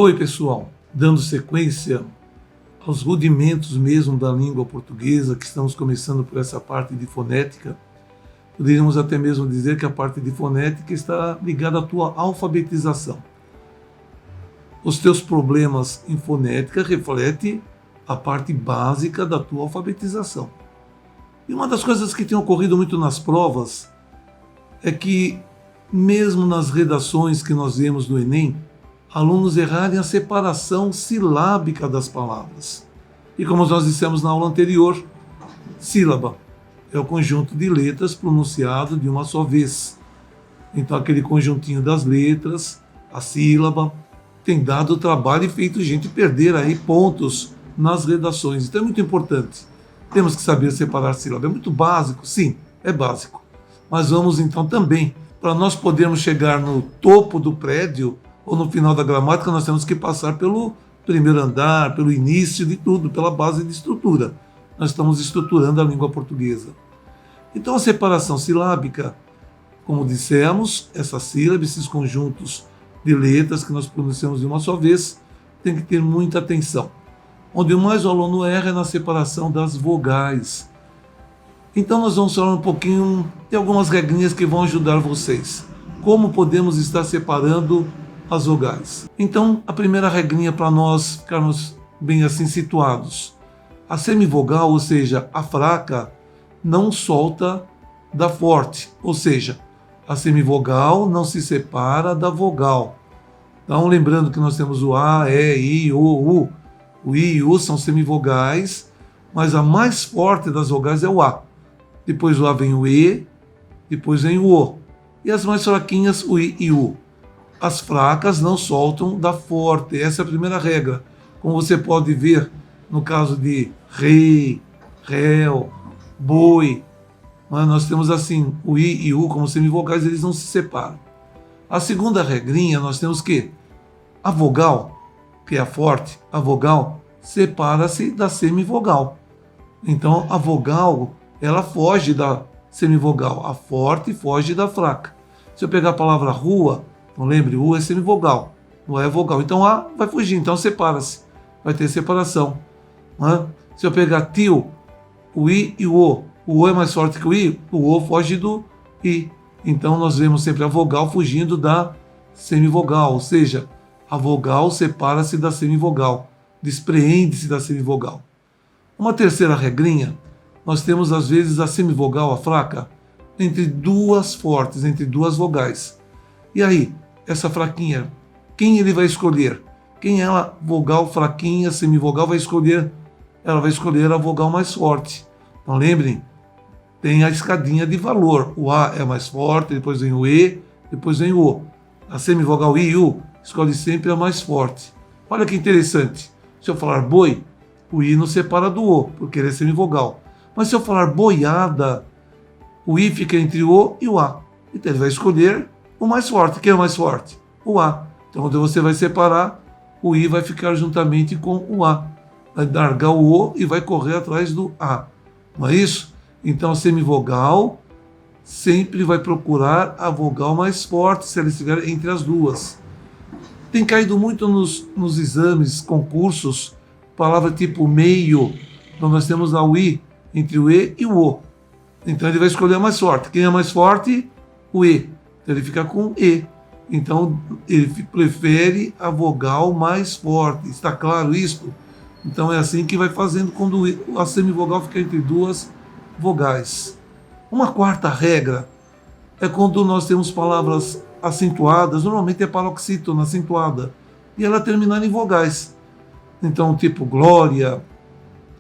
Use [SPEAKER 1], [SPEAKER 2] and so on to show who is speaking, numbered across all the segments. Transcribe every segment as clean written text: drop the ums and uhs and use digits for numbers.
[SPEAKER 1] Oi, pessoal! Dando sequência aos rudimentos mesmo da língua portuguesa, que estamos começando por essa parte de fonética, poderíamos até mesmo dizer que a parte de fonética está ligada à tua alfabetização. Os teus problemas em fonética refletem a parte básica da tua alfabetização. E uma das coisas que tem ocorrido muito nas provas é que, mesmo nas redações que nós vemos no Enem, alunos errarem a separação silábica das palavras. E como nós dissemos na aula anterior, sílaba é o conjunto de letras pronunciado de uma só vez. Então aquele conjuntinho das letras, a sílaba, tem dado trabalho e feito gente perder aí pontos nas redações. Então é muito importante. Temos que saber separar sílaba. É muito básico? Sim, é básico. Mas vamos então também, para nós podermos chegar no topo do prédio, ou no final da gramática, nós temos que passar pelo primeiro andar, pelo início de tudo, pela base de estrutura. Nós estamos estruturando a língua portuguesa. Então a separação silábica, como dissemos, essa sílaba, esses conjuntos de letras que nós pronunciamos de uma só vez, tem que ter muita atenção. Onde mais o aluno erra é na separação das vogais. Então nós vamos falar um pouquinho de algumas regrinhas que vão ajudar vocês. Como podemos estar separando as vogais. Então, a primeira regrinha para nós ficarmos bem assim situados. A semivogal, ou seja, a fraca, não solta da forte. Ou seja, a semivogal não se separa da vogal. Então, lembrando que nós temos o A, E, I, O, U. O I e o U são semivogais, mas a mais forte das vogais é o A. Depois do A vem o E, depois vem o O. E as mais fraquinhas, o I e o U. As fracas não soltam da forte. Essa é a primeira regra. Como você pode ver no caso de rei, réu, boi, nós temos assim, o I e o U como semivogais, eles não se separam. A segunda regrinha, nós temos que a vogal, que é a forte, a vogal, separa-se da semivogal. Então, a vogal, ela foge da semivogal. A forte foge da fraca. Se eu pegar a palavra rua, não lembre, U é semivogal, não é vogal. Então A vai fugir, então separa-se. Vai ter separação. Se eu pegar tio, o I e o O é mais forte que o I, o O foge do I. Então nós vemos sempre a vogal fugindo da semivogal, ou seja, a vogal separa-se da semivogal, despreende-se da semivogal. Uma terceira regrinha, nós temos às vezes a semivogal, a fraca, entre duas fortes, entre duas vogais. E aí, essa fraquinha, quem ele vai escolher? Quem é a vogal fraquinha, semivogal, vai escolher? Ela vai escolher a vogal mais forte. Então lembrem, tem a escadinha de valor. O A é mais forte, depois vem o E, depois vem o O. A semivogal I e U escolhe sempre a mais forte. Olha que interessante. Se eu falar boi, o I não separa do O, porque ele é semivogal. Mas se eu falar boiada, o I fica entre o O e o A. Então ele vai escolher o mais forte. Quem é o mais forte? O A. Então, quando você vai separar, o I vai ficar juntamente com o A. Vai largar o O e vai correr atrás do A. Não é isso? Então, a semivogal sempre vai procurar a vogal mais forte, se ela estiver entre as duas. Tem caído muito nos exames, concursos, palavra tipo meio. Então, nós temos lá o I entre o E e o O. Então, ele vai escolher a mais forte. Quem é mais forte? O E. Ele fica com E. Então, ele prefere a vogal mais forte. Está claro isso? Então, é assim que vai fazendo quando a semivogal fica entre duas vogais. Uma quarta regra é quando nós temos palavras acentuadas, normalmente é paroxítona acentuada, e ela termina em vogais. Então, tipo glória,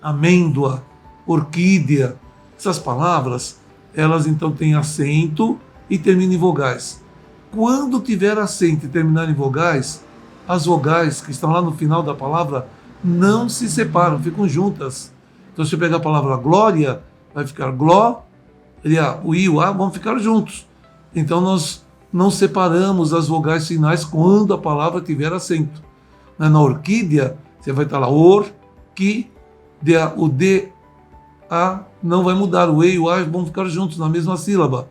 [SPEAKER 1] amêndoa, orquídea, essas palavras, elas então têm acento e termina em vogais. Quando tiver acento e terminar em vogais, as vogais que estão lá no final da palavra não se separam, ficam juntas. Então, se eu pegar a palavra glória, vai ficar gló, o I e o A vão ficar juntos. Então, nós não separamos as vogais finais quando a palavra tiver acento. Na orquídea, você vai estar lá, o D, A não vai mudar, o E e o A vão ficar juntos na mesma sílaba.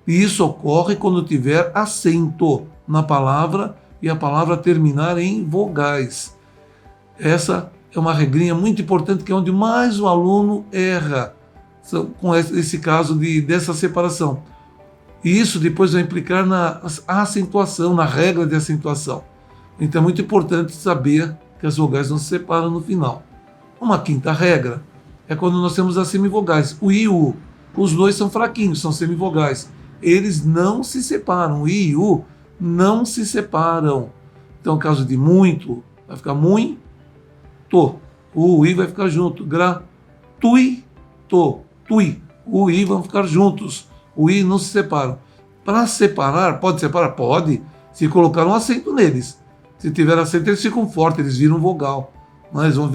[SPEAKER 1] E isso ocorre quando tiver acento na palavra e a palavra terminar em vogais. Essa é uma regrinha muito importante, que é onde mais o aluno erra, com esse caso dessa separação. E isso depois vai implicar na acentuação, na regra de acentuação. Então é muito importante saber que as vogais não se separam no final. Uma quinta regra é quando nós temos as semivogais, o I e o U. Os dois são fraquinhos, são semivogais. Eles não se separam, o I e o U não se separam. Então, no caso de muito, vai ficar muito. O I vai ficar junto. Gratuito. Tui. O I vão ficar juntos. O I não se separam. Para separar, pode separar? Pode, se colocar um acento neles. Se tiver acento, eles ficam fortes, eles viram vogal. Mas vão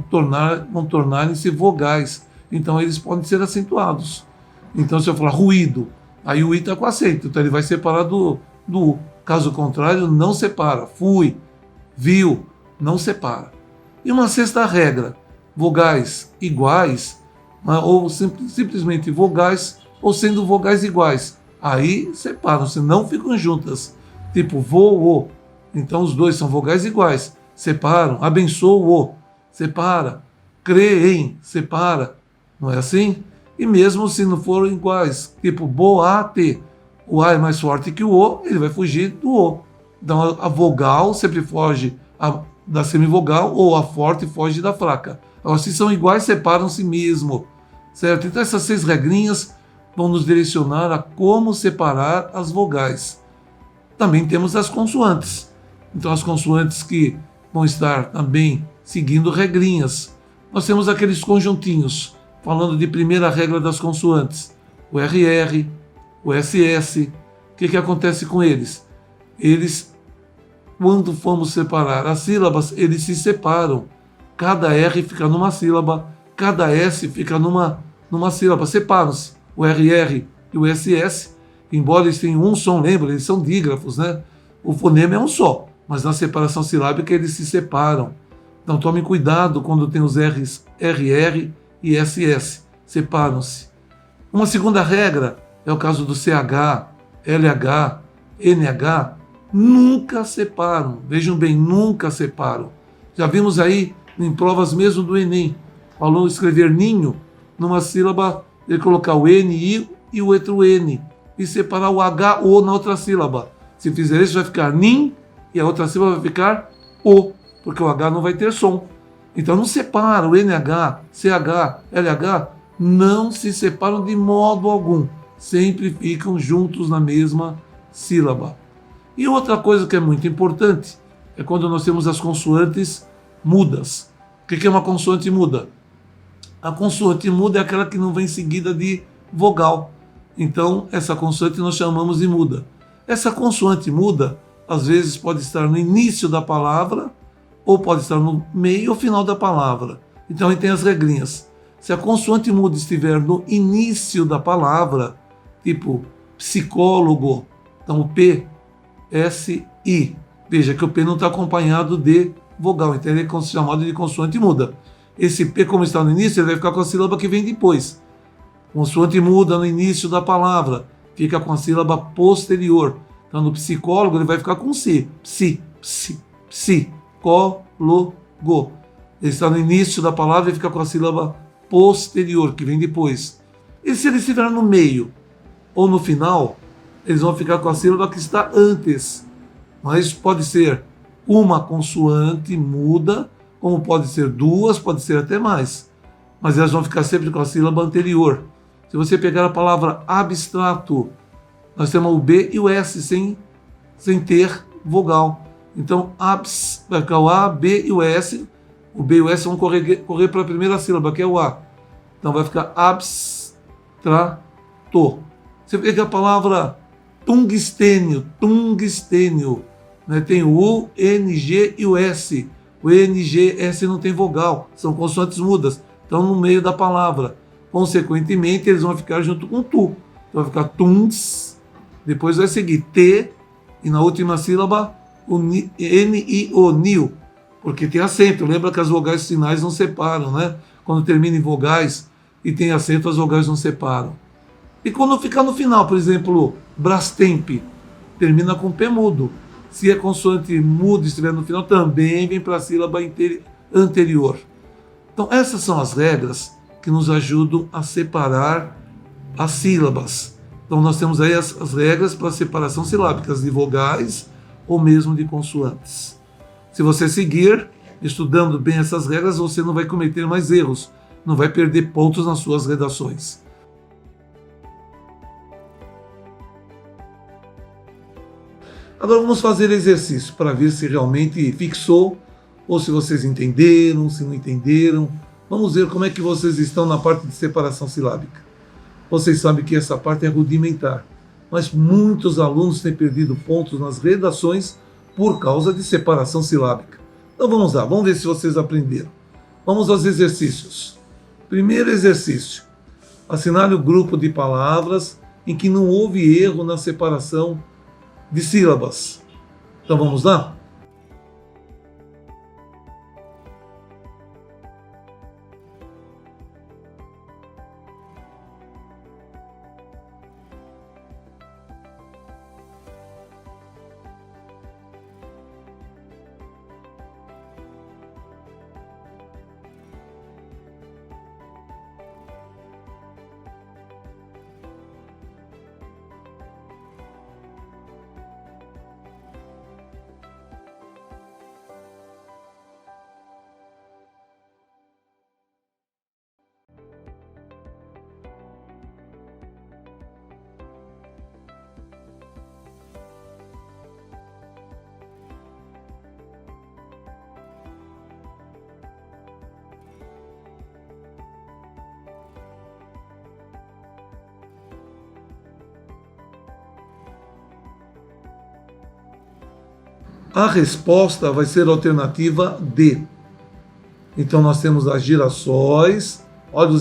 [SPEAKER 1] tornar-se vogais. Então, eles podem ser acentuados. Então, se eu falar ruído, aí o I está com acento. Então, ele vai separar do U. Caso contrário, não separa. Fui, viu, não separa. E uma sexta regra, vogais iguais, ou simplesmente vogais, ou sendo vogais iguais. Aí separam-se, não ficam juntas. Tipo, vou. Então os dois são vogais iguais. Separam. Abençoo, separa. Creem, separa. Não é assim? E mesmo se não forem iguais, tipo, boate, o A é mais forte que o O, ele vai fugir do O. Então a vogal sempre foge da semivogal, ou a forte foge da fraca. Agora, se são iguais, separam-se mesmo. Certo? Então essas 6 regrinhas vão nos direcionar a como separar as vogais. Também temos as consoantes. Então as consoantes que vão estar também seguindo regrinhas. Nós temos aqueles conjuntinhos, falando de primeira regra das consoantes. O RR, o SS. O que acontece com eles? Eles, quando formos separar as sílabas, eles se separam. Cada R fica numa sílaba, cada S fica numa sílaba. Separam-se. O RR e o SS, embora eles tenham um som, lembra? Eles são dígrafos, né? O fonema é um só, mas na separação silábica eles se separam. Então tomem cuidado quando tem os R's, RR e SS. Separam-se. Uma segunda regra é o caso do CH, LH, NH. Nunca separam. Vejam bem, nunca separam. Já vimos aí em provas mesmo do Enem, o aluno escrever ninho numa sílaba, ele colocar o NI e o outro N e separar o HO na outra sílaba. Se fizer isso, vai ficar nin e a outra sílaba vai ficar O, porque o H não vai ter som. Então não separa o NH, CH, LH, não se separam de modo algum. Sempre ficam juntos na mesma sílaba. E outra coisa que é muito importante é quando nós temos as consoantes mudas. O que é uma consoante muda? A consoante muda é aquela que não vem seguida de vogal. Então, essa consoante nós chamamos de muda. Essa consoante muda, às vezes, pode estar no início da palavra, ou pode estar no meio ou final da palavra. Então, aí tem as regrinhas. Se a consoante muda estiver no início da palavra, tipo psicólogo, então o P, S, I. Veja que o P não está acompanhado de vogal, então ele é chamado de consoante muda. Esse P, como está no início, ele vai ficar com a sílaba que vem depois. Consoante muda no início da palavra, fica com a sílaba posterior. Então, no psicólogo, ele vai ficar com C. Psicólogo. Ele está no início da palavra e fica com a sílaba posterior, que vem depois. E se ele estiver no meio ou no final, eles vão ficar com a sílaba que está antes. Mas pode ser uma consoante muda, como pode ser duas, pode ser até mais. Mas elas vão ficar sempre com a sílaba anterior. Se você pegar a palavra abstrato, nós temos o B e o S sem ter vogal. Então, abs, vai ficar o A, B e o S. O B e o S vão correr para a primeira sílaba, que é o A. Então, vai ficar abstrato. Você pega a palavra tungstênio, né? Tem o U, N, G e o S. O N, G, S não tem vogal, são consoantes mudas, estão no meio da palavra. Consequentemente, eles vão ficar junto com tu. Então vai ficar tuns, depois vai seguir T, e na última sílaba, o N, I, O, nil, porque tem acento. Lembra que as vogais finais não separam, né? Quando termina em vogais e tem acento, as vogais não separam. E quando ficar no final, por exemplo, Brastemp, termina com P mudo. Se a consoante muda estiver no final, também vem para a sílaba anterior. Então, essas são as regras que nos ajudam a separar as sílabas. Então, nós temos aí as regras para separação silábica de vogais ou mesmo de consoantes. Se você seguir estudando bem essas regras, você não vai cometer mais erros, não vai perder pontos nas suas redações. Agora vamos fazer exercício para ver se realmente fixou ou se vocês entenderam, se não entenderam. Vamos ver como é que vocês estão na parte de separação silábica. Vocês sabem que essa parte é rudimentar, mas muitos alunos têm perdido pontos nas redações por causa de separação silábica. Então vamos lá, vamos ver se vocês aprenderam. Vamos aos exercícios. Primeiro exercício. Assinale o grupo de palavras em que não houve erro na separação de sílabas. Então vamos lá? A resposta vai ser a alternativa D. Então nós temos as girassóis, olha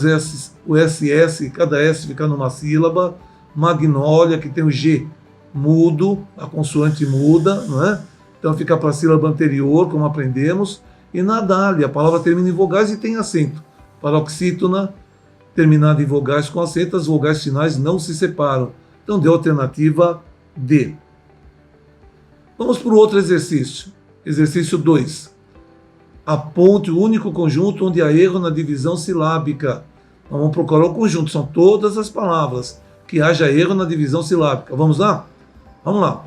[SPEAKER 1] o SS, cada S fica numa sílaba, magnólia, que tem o G mudo, a consoante muda, não é? Então fica para a sílaba anterior, como aprendemos, e na dália, a palavra termina em vogais e tem acento. Paroxítona, terminada em vogais com acento, as vogais finais não se separam. Então deu a alternativa D. Vamos para o outro exercício. Exercício 2. Aponte o único conjunto onde há erro na divisão silábica. Vamos procurar o conjunto, são todas as palavras que haja erro na divisão silábica. Vamos lá? Vamos lá.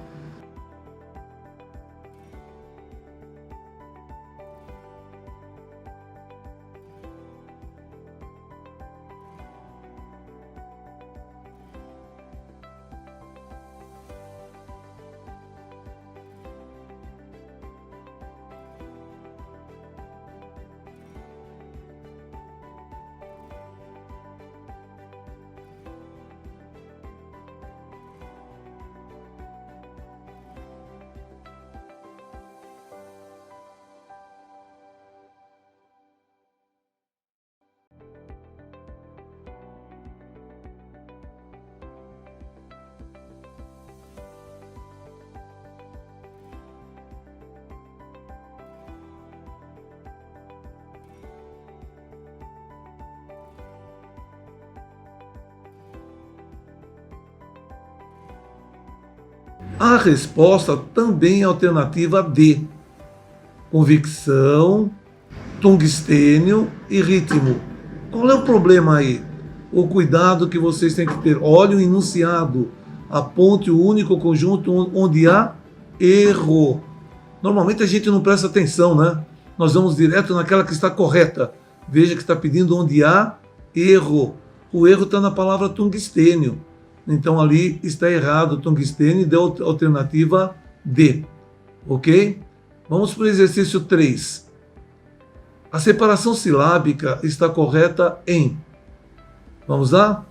[SPEAKER 1] A resposta também é a alternativa D. Convicção, tungstênio e ritmo. Qual é o problema aí? O cuidado que vocês têm que ter. Olhe o enunciado. Aponte o único conjunto onde há erro. Normalmente a gente não presta atenção, né? Nós vamos direto naquela que está correta. Veja que está pedindo onde há erro. O erro está na palavra tungstênio. Então ali está errado, tungstênio, deu a alternativa D. Ok? Vamos para o exercício 3. A separação silábica está correta em. Vamos lá?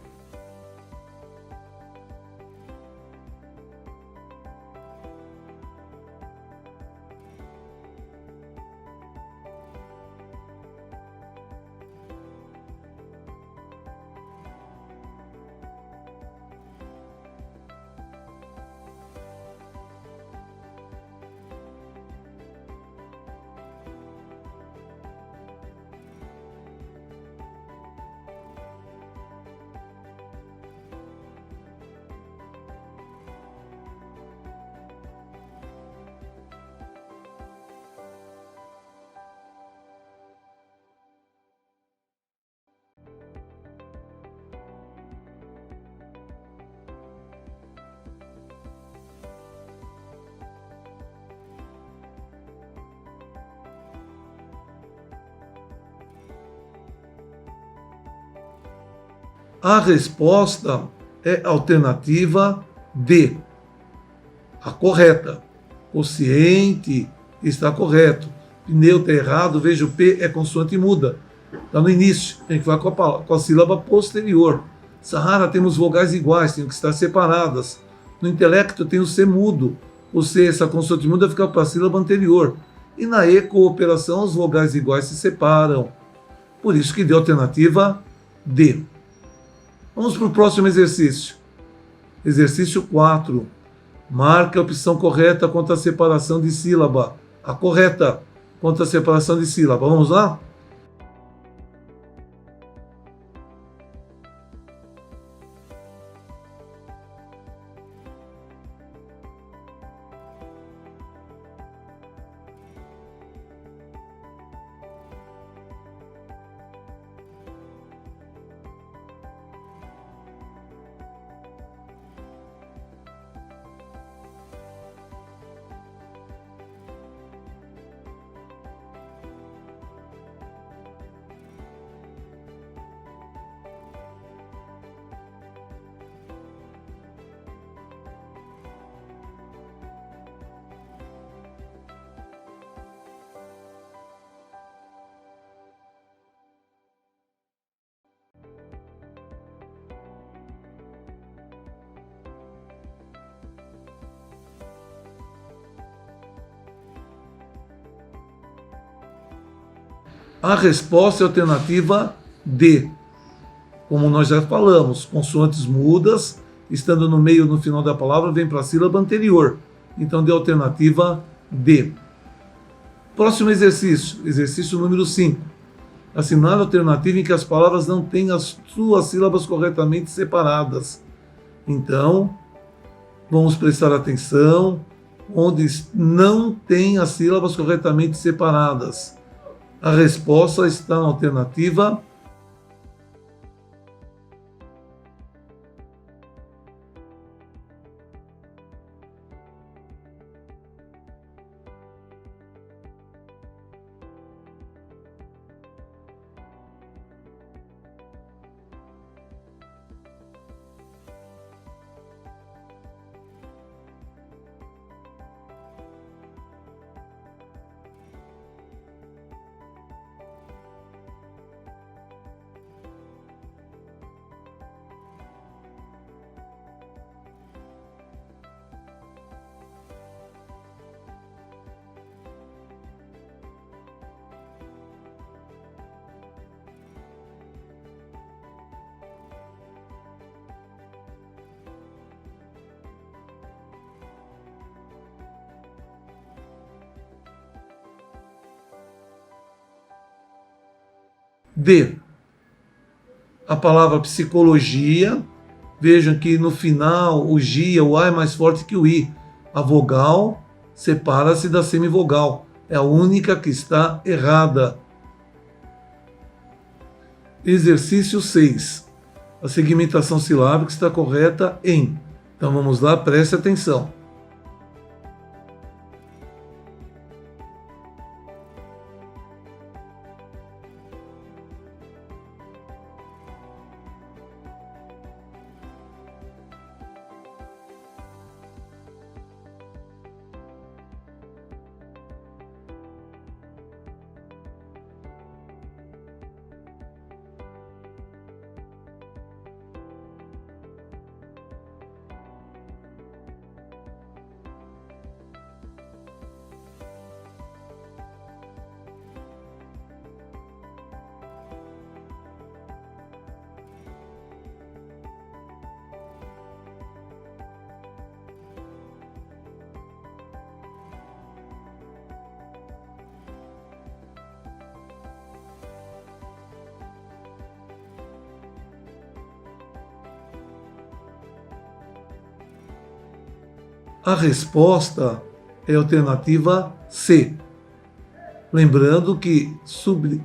[SPEAKER 1] A resposta é a alternativa D, a correta. Quociente está correto. Pneu está errado, veja o P é consoante muda. Está no início, tem que falar com a sílaba posterior. Sahara temos vogais iguais, tem que estar separadas. No intelecto tem o C mudo, o C, essa consoante muda, fica para a sílaba anterior. E na E, cooperação, os vogais iguais se separam. Por isso que deu a alternativa D. Vamos para o próximo exercício. Exercício 4. Marque a opção correta quanto à separação de sílaba. A correta quanto à separação de sílaba. Vamos lá? A resposta é a alternativa D. Como nós já falamos, consoantes mudas, estando no meio ou no final da palavra, vem para a sílaba anterior. Então, deu a alternativa D. Próximo exercício, exercício número 5. Assinale a alternativa em que as palavras não têm as suas sílabas corretamente separadas. Então, vamos prestar atenção onde não tem as sílabas corretamente separadas. A resposta está na alternativa D. A palavra psicologia. Vejam que no final o gia, o A é mais forte que o I. A vogal separa-se da semivogal. É a única que está errada. Exercício 6. A segmentação silábica está correta em. Então vamos lá, preste atenção. A resposta é a alternativa C. Lembrando que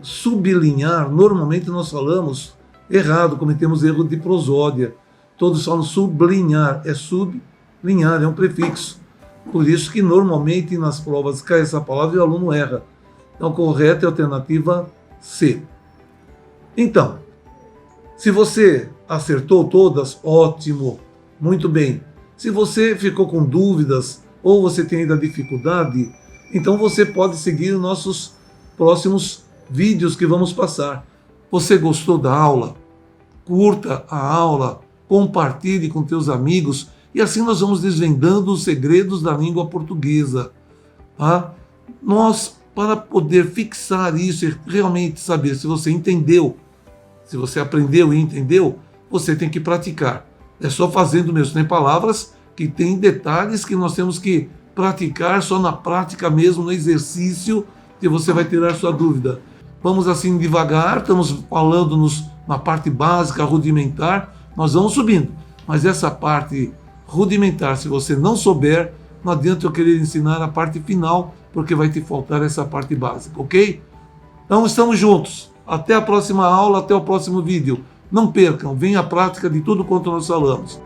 [SPEAKER 1] sublinhar, normalmente nós falamos errado, cometemos erro de prosódia. Todos falam sublinhar, é sublinhar, é um prefixo. Por isso que normalmente nas provas cai essa palavra e o aluno erra. Então, correta é a alternativa C. Então, se você Acertou todas? Ótimo, muito bem. Se você ficou com dúvidas ou você tem ainda dificuldade, então você pode seguir os nossos próximos vídeos que vamos passar. Você gostou da aula? Curta a aula, compartilhe com teus amigos e assim nós vamos desvendando os segredos da língua portuguesa. Tá? Nós, para poder fixar isso e realmente saber se você entendeu, se você aprendeu e entendeu, você tem que praticar. É só fazendo mesmo. Tem palavras que tem detalhes que nós temos que praticar só na prática mesmo, no exercício, que você vai tirar sua dúvida. Vamos assim devagar, estamos falando na parte básica, rudimentar, nós vamos subindo. Mas essa parte rudimentar, se você não souber, não adianta eu querer ensinar a parte final, porque vai te faltar essa parte básica, ok? Então estamos juntos. Até a próxima aula, até o próximo vídeo. Não percam, venha a prática de tudo quanto nós falamos.